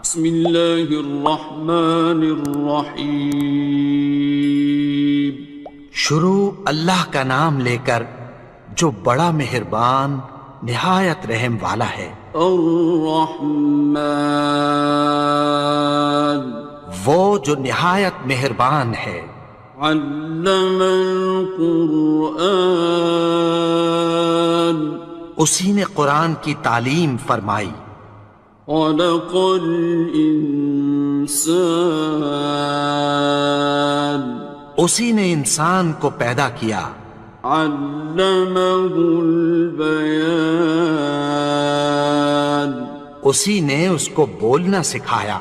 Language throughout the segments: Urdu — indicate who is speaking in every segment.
Speaker 1: بسم اللہ الرحمن الرحیم.
Speaker 2: شروع اللہ کا نام لے کر جو بڑا مہربان نہایت رحم والا ہے.
Speaker 1: الرحمن
Speaker 2: وہ جو نہایت مہربان ہے.
Speaker 1: علم القرآن
Speaker 2: اسی نے قرآن کی تعلیم فرمائی.
Speaker 1: خلق الانسان
Speaker 2: اسی نے انسان کو پیدا کیا.
Speaker 1: علمہ البیان
Speaker 2: اسی نے اس کو بولنا سکھایا.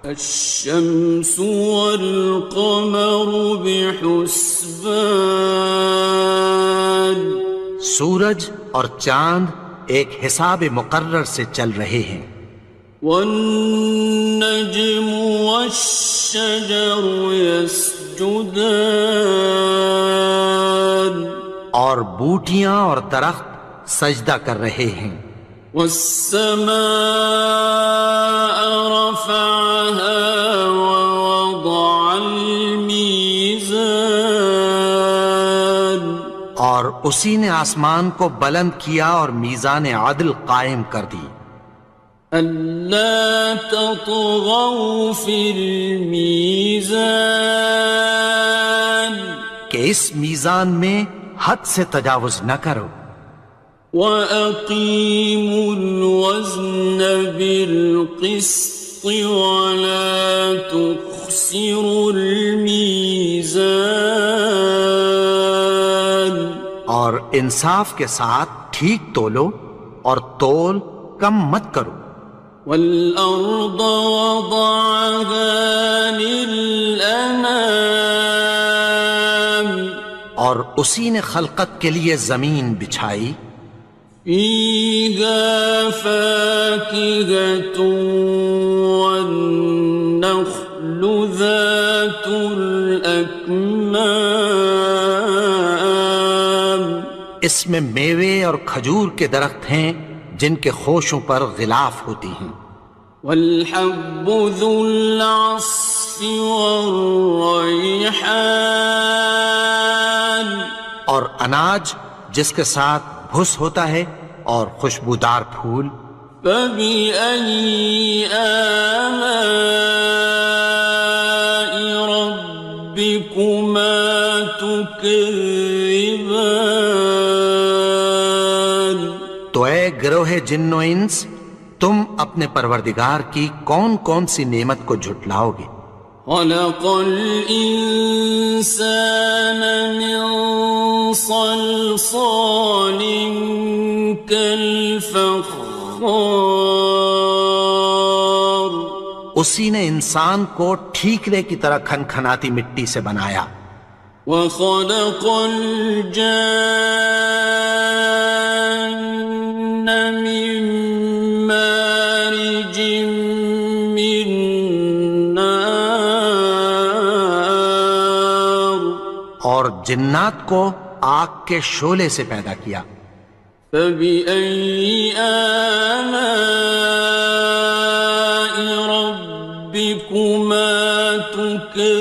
Speaker 1: الشمس والقمر بحسبان
Speaker 2: سورج اور چاند ایک حساب مقرر سے چل رہے ہیں.
Speaker 1: والنجم والشجر يسجدان
Speaker 2: اور بوٹیاں اور درخت سجدہ کر رہے ہیں.
Speaker 1: والسماء رفعها ووضع الميزان
Speaker 2: اور اسی نے آسمان کو بلند کیا اور میزان عدل قائم کر دی.
Speaker 1: ألا تطغوا في الميزان
Speaker 2: کہ اس میزان میں حد سے تجاوز نہ کرو.
Speaker 1: وَأَقِيمُوا الْوَزْنَ بِالْقِسْطِ وَلَا تُخْسِرُوا الْمِيزَانَ
Speaker 2: اور انصاف کے ساتھ ٹھیک تولو اور تول کم مت کرو.
Speaker 1: وَالْأَرْضَ وَضَعَهَا لِلْأَنَامِ
Speaker 2: اور اسی نے خلقت کے لیے زمین بچھائی.
Speaker 1: فِيهَا فَاكِهَةٌ وَالنَّخْلُ ذَاتُ الْأَكْمَامِ
Speaker 2: اس میں میوے اور کھجور کے درخت ہیں جن کے خوشوں پر غلاف ہوتی ہیں.
Speaker 1: وَالْحَبُّ ذُو الْعَصْفِ وَالرَّيْحَانِ
Speaker 2: اور اناج جس کے ساتھ بھس ہوتا ہے اور خوشبودار پھول.
Speaker 1: فَبِأَيِّ آلَاءِ رَبِّكُمَا تُكَذِّبَانِ
Speaker 2: تو اے گروہ جن و انس تم اپنے پروردگار کی کون کون سی نعمت کو جھٹلاؤ گے.
Speaker 1: خَلَقَ الْإِنسَانَ مِنْ صَلْصَالٍ كَالْفَخَّارِ
Speaker 2: اسی نے انسان کو ٹھیکرے کی طرح کھنکھناتی مٹی سے بنایا.
Speaker 1: وَخَلَقَ الْجَانَّ مِن مَّارِجٍ مِّن نَّارٍ
Speaker 2: اور جنات کو آگ کے شعلے سے پیدا کیا.
Speaker 1: فَبِأَيِّ آلَاءِ رَبِّكُمَا تُكَذِّبَانِ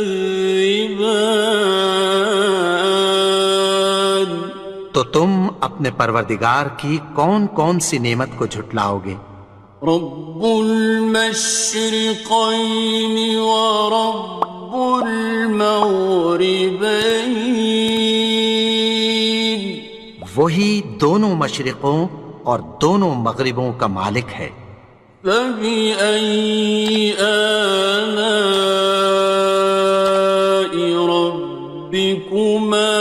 Speaker 2: تو تم اپنے پروردگار کی کون کون سی نعمت کو جھٹلاؤ گے.
Speaker 1: رب المشرقين ورب المغربين
Speaker 2: وہی دونوں مشرقوں اور دونوں مغربوں کا مالک ہے.
Speaker 1: فبأي آلاء ربكما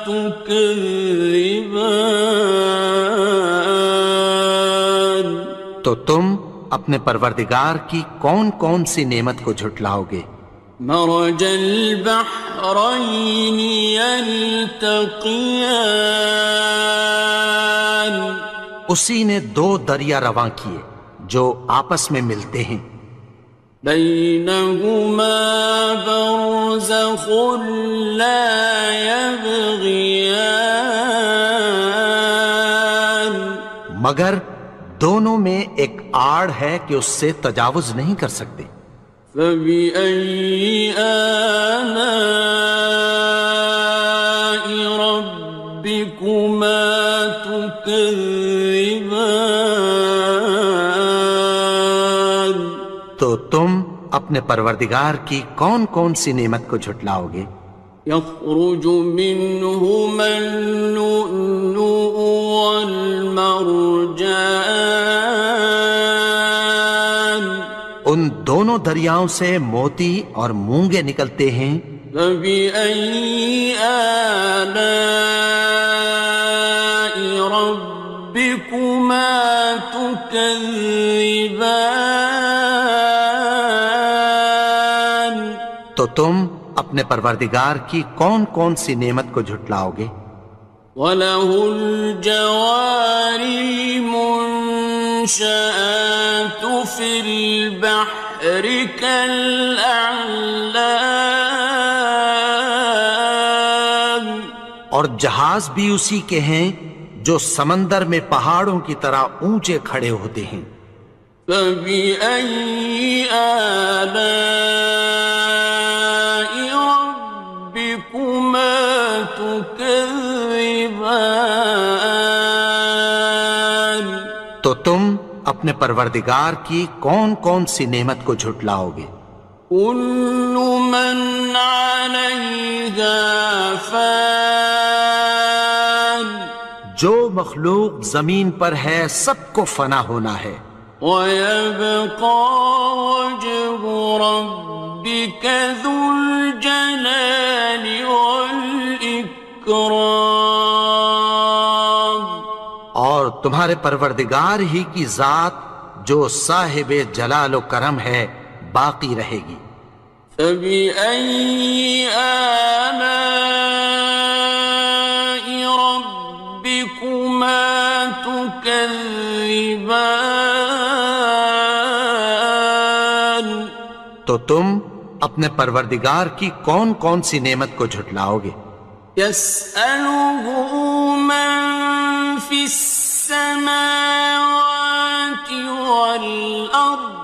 Speaker 1: تكذبان
Speaker 2: تو تم اپنے پروردگار کی کون کون سی نعمت کو جھٹلاؤ گے.
Speaker 1: مرج البحرين يلتقيان
Speaker 2: اسی نے دو دریا رواں کیے جو آپس میں ملتے ہیں.
Speaker 1: بينهما برزخ لا يبغيان
Speaker 2: مگر دونوں میں ایک آڑ ہے کہ اس سے تجاوز نہیں کر سکتے۔
Speaker 1: فبأي آلاء ربكما تكذبان؟
Speaker 2: تو تم اپنے پروردگار کی کون کون سی نعمت کو جھٹلاؤ گے؟
Speaker 1: يخرج منهما اللؤلؤ والمرجان،
Speaker 2: ان دونوں دریاؤں سے موتی اور مونگے نکلتے ہیں۔
Speaker 1: فبأي آلاء ربكما تكذبان؟
Speaker 2: تو تم اپنے پروردگار کی کون کون سی نعمت کو جھٹلاؤ گے؟
Speaker 1: وَلَهُ الْجَوَارِ الْمُنشَآتُ فِي الْبَحْرِ كَالْأَعْلَامِ،
Speaker 2: اور جہاز بھی اسی کے ہیں جو سمندر میں پہاڑوں کی طرح اونچے کھڑے ہوتے ہیں۔
Speaker 1: فَبِأَيِّ آلَاءِ رَبِّكُمَا تُكَذِّبَانِ؟
Speaker 2: تو تم اپنے پروردگار کی کون کون سی نعمت کو جھٹلاؤ گے؟
Speaker 1: كُلُّ مَنْ عَلَيْهَا فَانٍ،
Speaker 2: جو مخلوق زمین پر ہے سب کو فنا ہونا ہے۔
Speaker 1: وَيَبْقَى وَجْهُ رَبِّكَ ذُو الْجَلَالِ وَالْإِكْرَامِ،
Speaker 2: اور تمہارے پروردگار ہی کی ذات جو صاحب جلال و کرم ہے باقی رہے گی۔
Speaker 1: فَبِأَيِّ آلَاءِ رَبِّكُمَا تُكَذِّبَانِ؟
Speaker 2: تو تم اپنے پروردگار کی کون کون سی نعمت کو جھٹلاؤ گے؟
Speaker 1: يَسْأَلُهُ مَن فِي السَّمَاوَاتِ وَالْأَرْضِ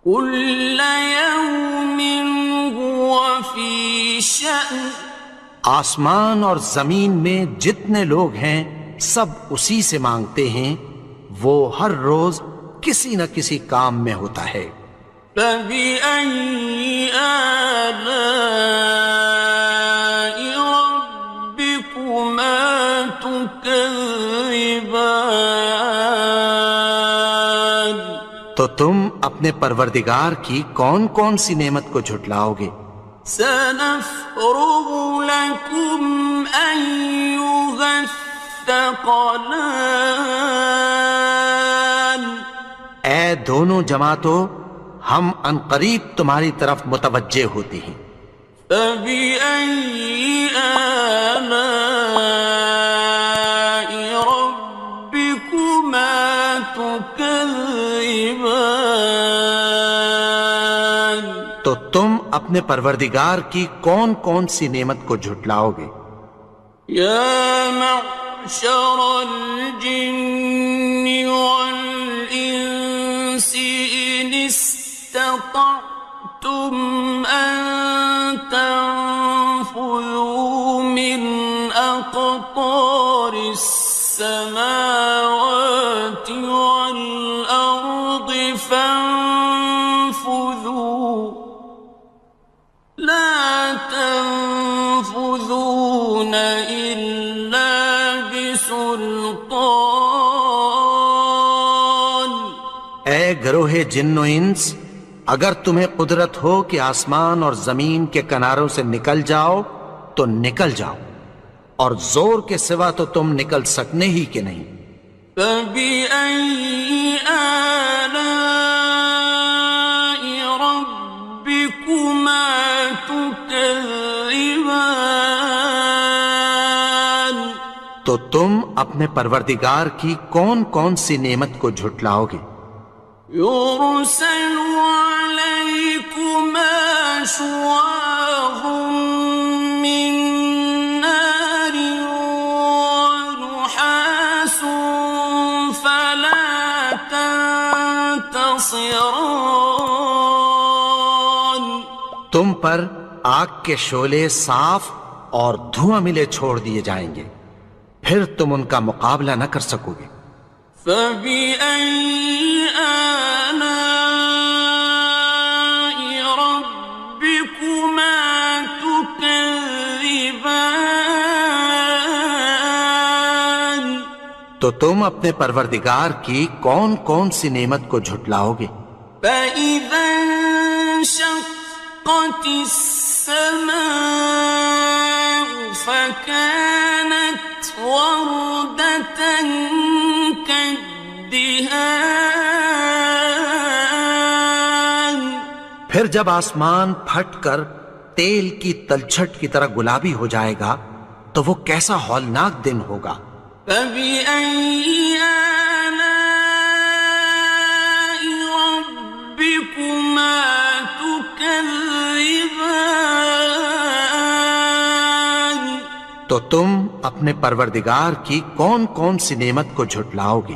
Speaker 1: كُلَّ يَوْمٍ هُوَ فِي شَأْنٍ،
Speaker 2: آسمان اور زمین میں جتنے لوگ ہیں سب اسی سے مانگتے ہیں، وہ ہر روز کسی نہ کسی کام میں ہوتا ہے۔
Speaker 1: فَبِأَيِّ آلَاءِ رَبِّكُمَا تُكَذِّبَانِ؟
Speaker 2: تو تم اپنے پروردگار کی کون کون سی نعمت کو جھٹلاؤ گے؟
Speaker 1: سَنَفْرُغُ لَكُمْ أَيُّهَ الثَّقَلَانِ،
Speaker 2: اے دونوں جماعتوں، ہم عنقریب تمہاری طرف متوجہ ہوتے ہیں۔
Speaker 1: فَبِأَيِّ آلَاءِ رَبِّكُمَا تُكَذِّبَانِ؟
Speaker 2: تو تم اپنے پروردگار کی کون کون سی نعمت کو جھٹلاؤ گے؟
Speaker 1: يَا مَعْشَرَ الْجِنِّ وَالْإِنسِ إِنِ اسْتَطَعْتُمْ أَن تَنفُذُوا مِنْ أَقْطَارِ السَّمَاوَاتِ وَالْأَرْضِ فَانفُذُوا لَا تَنفُذُونَ إِلَّا بِسُلْطَانٍ۔
Speaker 2: اے گروہ جن و انس، اگر تمہیں قدرت ہو کہ آسمان اور زمین کے کناروں سے نکل جاؤ تو نکل جاؤ، اور زور کے سوا تو تم نکل سکنے ہی کہ نہیں۔
Speaker 1: فَبِأَيِّ آلَاءِ رَبِّكُمَا تُكَذِّبَانِ؟
Speaker 2: تو تم اپنے پروردگار کی کون کون سی نعمت کو جھٹلاؤ گے؟
Speaker 1: يُرْسَلُ عَلَيْكُمَا شُوَاظٌ مِّن نَّارٍ وَنُحَاسٌ فَلَا خاسران.
Speaker 2: تم پر آگ کے شعلے صاف اور دھواں ملے چھوڑ دیے جائیں گے، پھر تم ان کا مقابلہ نہ کر سکو گے۔
Speaker 1: فَبِأَيِّ آلَاءِ رَبِّكُمَا تُكَذِّبَانِ.
Speaker 2: تو تم اپنے پروردگار کی کون کون سی نعمت کو جھٹلاؤ گے؟
Speaker 1: فَإِذَا انشَقَّتِ السَّمَاءُ فَكَانَتْ وَرْدَةً كَالدِّهَانِ.
Speaker 2: پھر جب آسمان پھٹ کر تیل کی تلچھٹ کی طرح گلابی ہو جائے گا تو وہ کیسا ہولناک دن ہوگا۔
Speaker 1: فَبِأَيِّ آلَاءِ رَبِّكُمَا تُكَذِّبَانِ.
Speaker 2: تو تم اپنے پروردگار کی کون کون سی نعمت کو جھٹلاؤ گے؟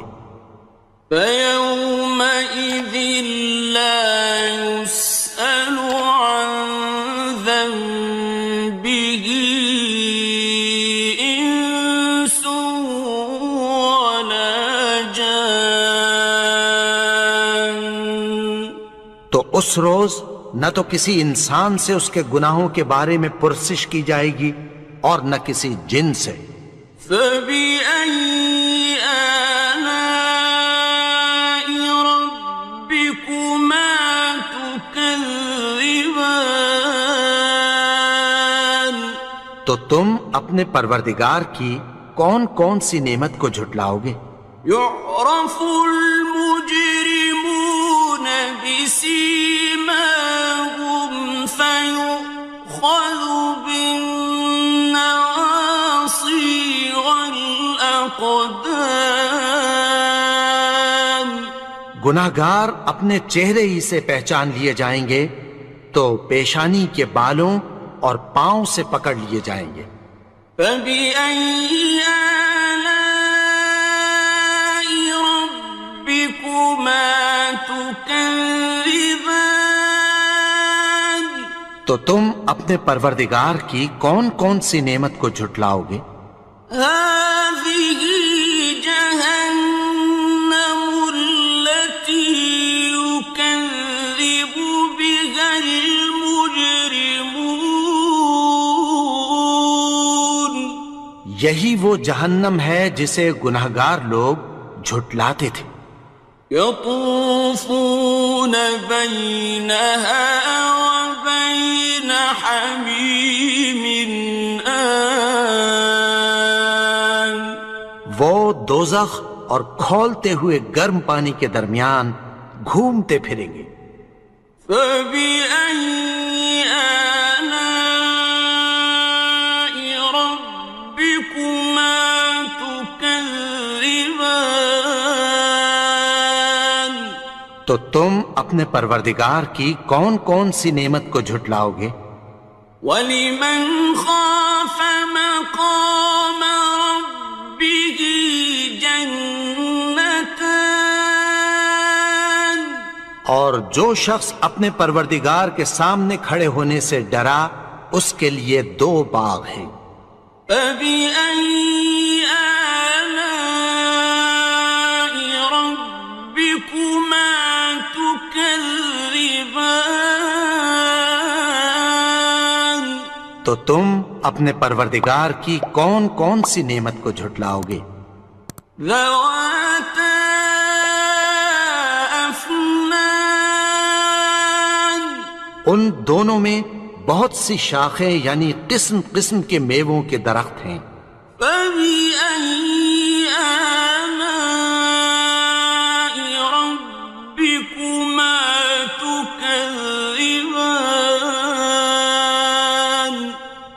Speaker 1: فَيَوْمَئِذٍ لَا يُسْأَلُ عَنْ ذَنبِهِ إِنسٌ وَلَا جَانٌ.
Speaker 2: تو اس روز نہ تو کسی انسان سے اس کے گناہوں کے بارے میں پرسش کی جائے گی اور نہ کسی جن سے۔
Speaker 1: فَبِأَيِّ آلَاءِ رَبِّكُمَا تُكَذِّبَانِ.
Speaker 2: تو تم اپنے پروردگار کی کون کون سی نعمت کو جھٹلاؤ گے؟
Speaker 1: يُعْرَفُ الْمُجْرِمُونَ بِسِيمَاهُمْ فَيُؤْخَذُ بِالنَّوَاصِي وَالْأَقْدَامِ.
Speaker 2: گناہگار اپنے چہرے ہی سے پہچان لیے جائیں گے تو پیشانی کے بالوں اور پاؤں سے پکڑ لیے جائیں گے۔
Speaker 1: فَبِأَيِّ آلَاءِ رَبِّكُمَا تُكَذِّبَانِ.
Speaker 2: تو تم اپنے پروردگار کی کون کون سی نعمت کو جھٹلاؤ گے؟
Speaker 1: هَٰذِهِ جَهَنَّمُ الَّتِي يُكَذِّبُ بِهَا الْمُجْرِمُونَ.
Speaker 2: یہی وہ جہنم ہے جسے گناہگار لوگ جھٹلاتے تھے۔
Speaker 1: يَطُوفُونَ بَيْنَهَا وَبَيْنَ حَمِيمٍ آنٍ.
Speaker 2: وہ دوزخ اور کھولتے ہوئے گرم پانی کے درمیان گھومتے پھریں گے۔
Speaker 1: فَبِأَيِّ آلَاءِ رَبِّكُمَا تُكَذِّبَانِ.
Speaker 2: تو تم اپنے پروردگار کی کون کون سی نعمت کو جھٹلاؤ گے؟
Speaker 1: وَلِمَنْ خَافَ مَقَامَ رَبِّهِ جَنَّتَانِ.
Speaker 2: اور جو شخص اپنے پروردگار کے سامنے کھڑے ہونے سے ڈرا اس کے لیے 2 باغ ہیں۔
Speaker 1: فَبِأَيِّ آلَاءِ رَبِّكُمَا تُكَذِّبَانِ.
Speaker 2: تو تم اپنے پروردگار کی کون کون سی نعمت کو جھٹلاؤ گے؟
Speaker 1: ذَوَاتَا أَفْنَانٍ.
Speaker 2: ان دونوں میں بہت سی شاخیں یعنی قسم قسم کے میووں کے درخت ہیں۔
Speaker 1: فَبِأَيِّ آلَاءِ رَبِّكُمَا تُكَذِّبَانِ.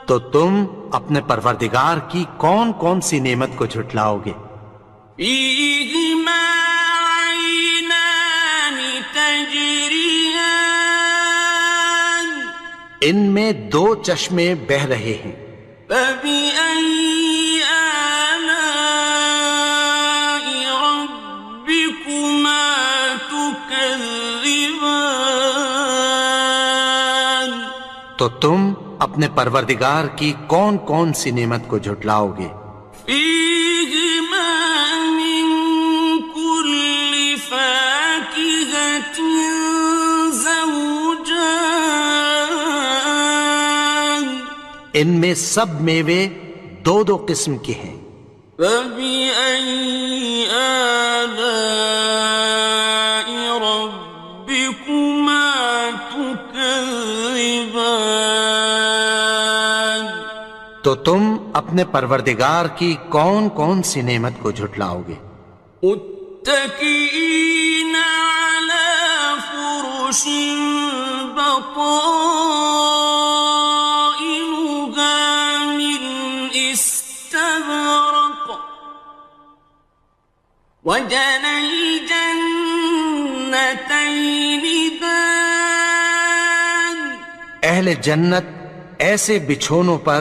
Speaker 2: تو تم اپنے پروردگار کی کون کون سی نعمت کو جھٹلاؤ گے؟
Speaker 1: فِيهِمَا عَيْنَانِ تَجْرِيَانِ.
Speaker 2: ان میں 2 چشمے بہہ رہے ہیں۔
Speaker 1: فَبِأَيِّ آلَاءِ رَبِّكُمَا تُكَذِّبَانِ. تكذبان
Speaker 2: تو تم اپنے پروردگار کی کون کون سی نعمت کو جھٹلاؤ گے؟
Speaker 1: فيهما من كل فاكهة زوجان
Speaker 2: ان میں سب میوے دو دو قسم کے ہیں،
Speaker 1: فبأي آلاء ربكما تكذبان
Speaker 2: تو تم اپنے پروردگار کی کون کون سی نعمت کو جھٹلاؤ گے؟
Speaker 1: متكئين على فرش بطائنها من استبرق وجنى الجنتين دان
Speaker 2: اہل جنت ایسے بچھونوں پر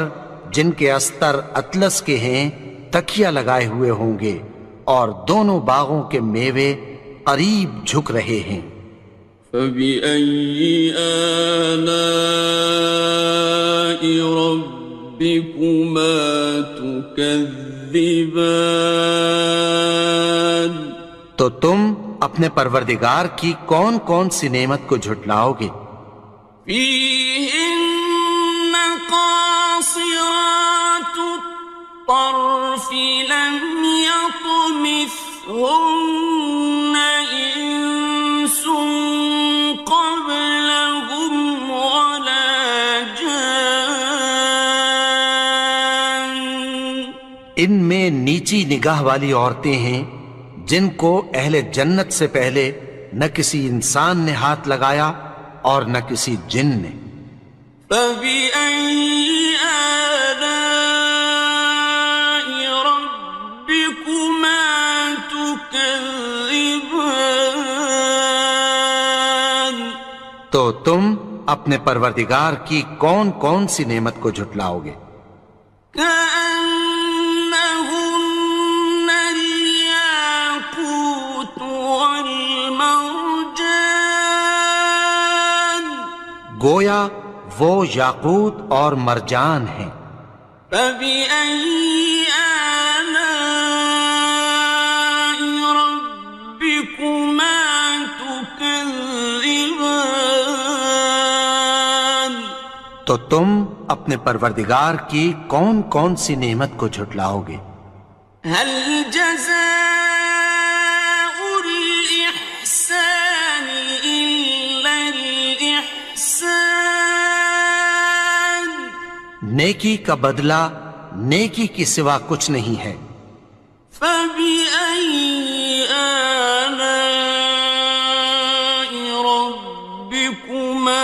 Speaker 2: جن کے استر اطلس کے ہیں تکیہ لگائے ہوئے ہوں گے، اور دونوں باغوں کے میوے قریب جھک رہے ہیں۔
Speaker 1: فبأي آلاء ربكما تكذبان
Speaker 2: تو تم اپنے پروردگار کی کون کون سی نعمت کو جھٹلاؤ گے؟
Speaker 1: فيهن قاصرات الطرف لم يطمثهن إنس قبلهم ولا جان
Speaker 2: ان میں نیچی نگاہ والی عورتیں ہیں جن کو اہل جنت سے پہلے نہ کسی انسان نے ہاتھ لگایا اور نہ کسی جن نے۔
Speaker 1: فبأي آلاء ربكما تكذبان
Speaker 2: تو تم اپنے پروردگار کی کون کون سی نعمت کو جھٹلاؤ گے؟
Speaker 1: كأنهن الياقوت والمرجان
Speaker 2: گویا وہ یاقوت اور مرجان ہیں۔
Speaker 1: فبأي آلاء ربكما تكذبان
Speaker 2: تو تم اپنے پروردگار کی کون کون سی نعمت کو جھٹلاؤ گے؟
Speaker 1: هل جزاء الإحسان إلا الإحسان
Speaker 2: نیکی کا بدلہ نیکی کی سوا کچھ نہیں ہے۔
Speaker 1: فبأي آلاء ربكما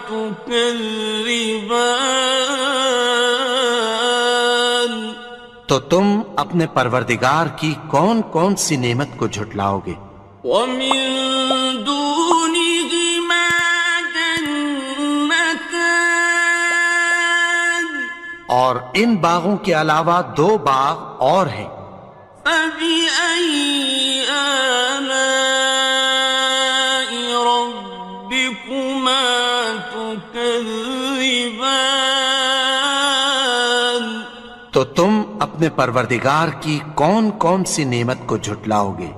Speaker 1: تكذبان
Speaker 2: تو تم اپنے پروردگار کی کون کون سی نعمت کو جھٹلاؤ گے؟
Speaker 1: ومن دونهما جنتان
Speaker 2: اور ان باغوں کے علاوہ دو باغ اور ہیں۔
Speaker 1: فبأي آلاء ربكما تكذبان
Speaker 2: تو تم اپنے پروردگار کی کون کون سی نعمت کو جھٹلاؤ گے؟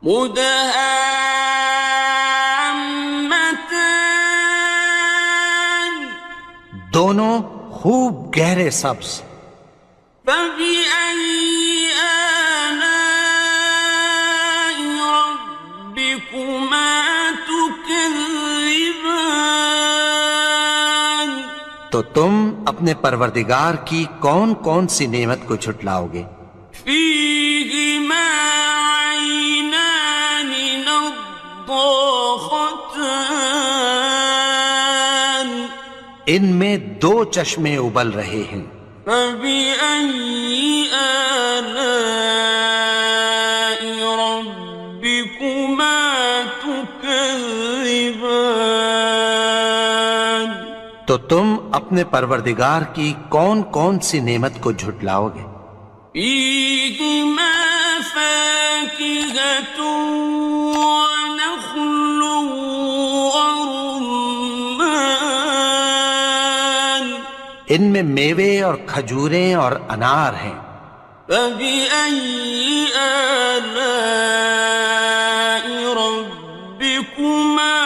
Speaker 1: مدهامتان
Speaker 2: دونوں خوب گہرے سبز۔
Speaker 1: فبأي آلاء ربكما تكذبان
Speaker 2: تو تم اپنے پروردگار کی کون کون سی نعمت کو جھٹلاؤ گے؟
Speaker 1: فيهما عينان نضاختان
Speaker 2: ان میں دو چشمے ابل رہے ہیں۔
Speaker 1: فبأي آلاء ربكما تكذبان
Speaker 2: تو تم اپنے پروردگار کی کون کون سی نعمت کو جھٹلاؤ گے؟
Speaker 1: فيهما فاكهة ونخل
Speaker 2: ان میں میوے اور کھجوریں اور انار ہیں۔
Speaker 1: فبأي آلاء ربكما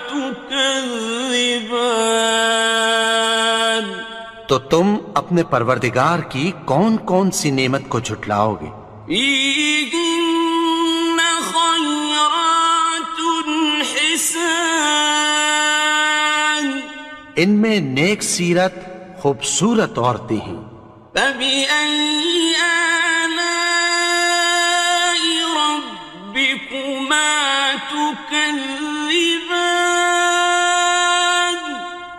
Speaker 1: تكذبان؟
Speaker 2: تو تم اپنے پروردگار کی کون کون سی نعمت کو جھٹلاؤ گے؟
Speaker 1: فيهن خيرات حسان،
Speaker 2: ان میں نیک سیرت خوبصورت عورتیں ہیں۔
Speaker 1: فبأي آلاء ربكما تكذبان؟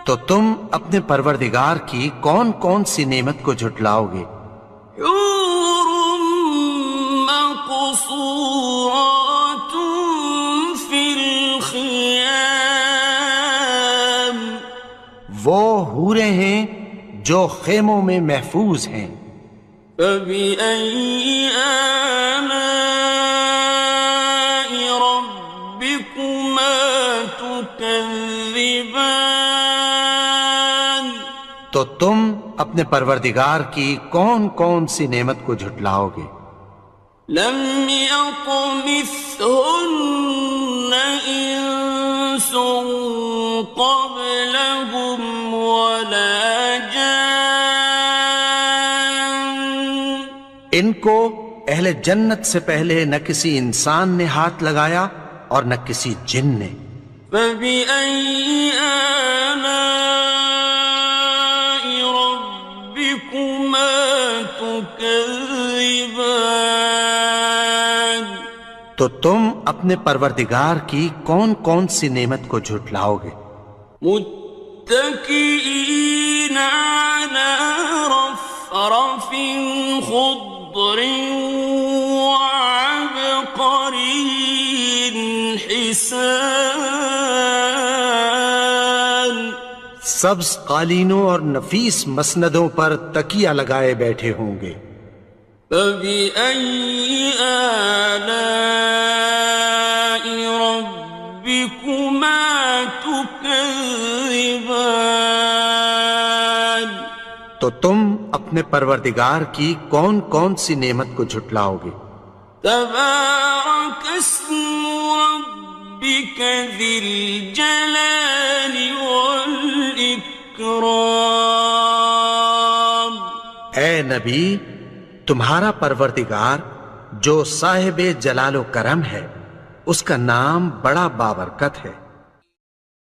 Speaker 2: تو تم اپنے پروردگار کی کون کون سی نعمت کو جھٹلاؤ گے؟
Speaker 1: حور مقصورات في الخيام،
Speaker 2: وہ حوریں ہیں جو خیموں میں محفوظ ہیں۔
Speaker 1: فبأي آلاء ربكما تكذبان؟
Speaker 2: تو تم اپنے پروردگار کی کون کون سی نعمت کو جھٹلاؤ گے؟
Speaker 1: لم يطمثهن إنس قبلهم ولا جان،
Speaker 2: ان کو اہل جنت سے پہلے نہ کسی انسان نے ہاتھ لگایا اور نہ کسی جن نے۔
Speaker 1: فبأي آلاء ربكما تكذبان؟
Speaker 2: تو تم اپنے پروردگار کی کون کون سی نعمت کو جھٹلاؤ گے؟
Speaker 1: متكئين على رفرف خضر وعبقري حسان،
Speaker 2: سبز قالینوں اور نفیس مسندوں پر تکیہ لگائے بیٹھے ہوں گے۔
Speaker 1: فبأي آلاء ربكما تكذبان؟
Speaker 2: تو تم اپنے پروردگار کی کون کون سی نعمت کو جھٹلاؤ گے؟
Speaker 1: تبارك اسم ربك ذي الجلال والإكرام۔
Speaker 2: اے نبی، تمہارا پروردگار جو صاحب جلال و کرم ہے، اس کا نام بڑا بابرکت ہے۔